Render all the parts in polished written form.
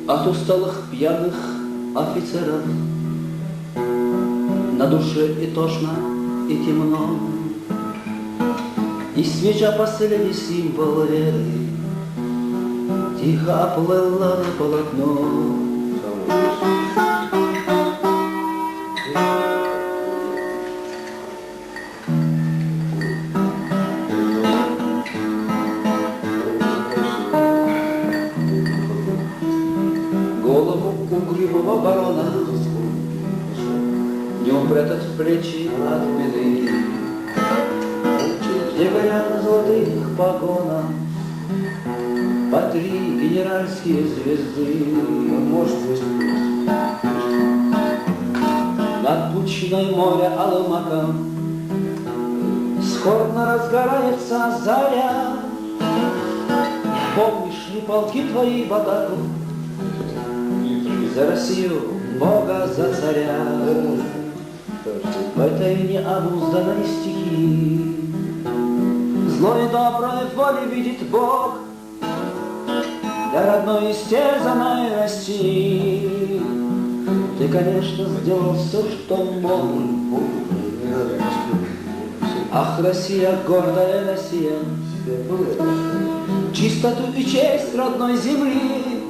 от усталых пьяных офицеров. На душе и тошно, и темно, и свеча последний символ веры тихо оплыла на полотно. Голову угрюмого барона не упрятать в плечи от беды, где горят на золотых погонах по 3 генеральские звезды. Над пучиной моря алым маком скорбно разгорается заря. Помнишь ли полки твои в атаку за Россию, Бога, за царя? В этой необузданной стихии злой и доброй воли видит Бог для родной истерзанной России. Ты, конечно, сделал все, что мог. Ах, Россия, гордая Россия, чистоту и честь родной земли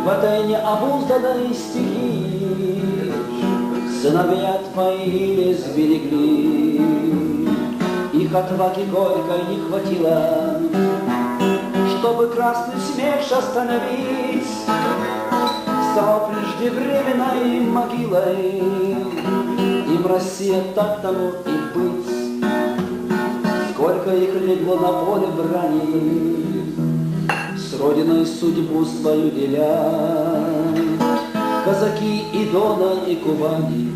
в этой необузданной стихии сыновья твои сберегли. Их отваги горькой не хватило, чтобы красный смерч остановить. Стала преждевременной могилой им Россия, так тому и быть. Сколько их легло на поле брани, с родиной судьбу свою деля. Казаки и Дона, и Кубани,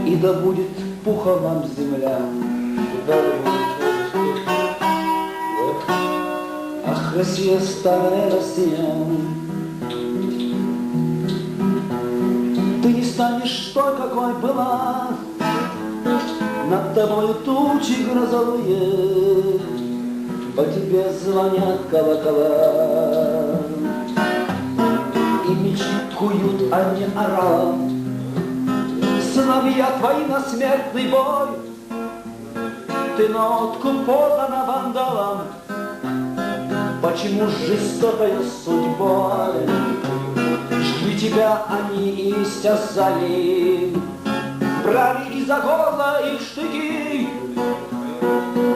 и да будет пухом вам земля. Ах, Россия, старая Россия, ты не станешь той, какой была. Над тобою тучи грозовые, по тебе звонят колокола, и мечи куют, а не орал. Сыновья твои на смертный бой, ты на откуп подана вандалам. Почему с жестокой судьбой жгли тебя они и истязали? Брали и за горло их штыки,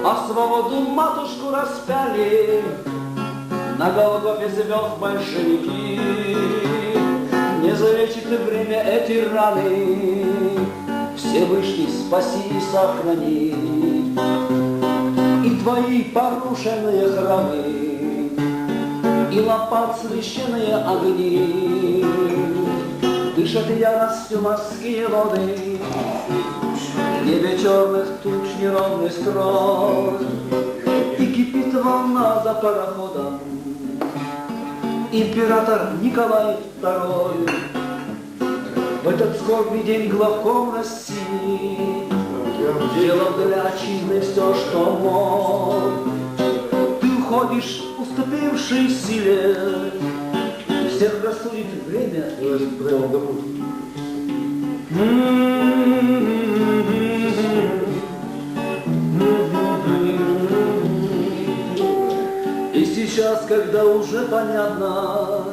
а свободу матушку распяли. На Голгофе звезд большевики. Не залечит время эти раны, Всевышний спаси и сохрани. И твои порушенные храмы, и лопат священные огни, дышат яростью морские воды, в небе черных туч неровный строй, и кипит волна за пароходом. Император Николай II в этот скорбный день главком России делал для отчизны все, что мог. Ты уходишь, уступивший силе, всех рассудит время. И сейчас, когда уже понятно,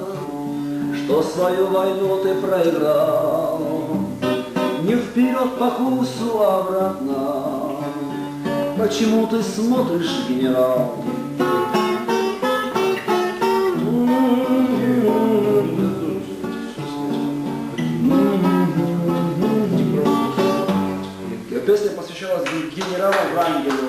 что свою войну ты проиграл, не вперед по курсу, а обратно, почему ты смотришь, генерал? Песня посвящалась генералу Врангелю.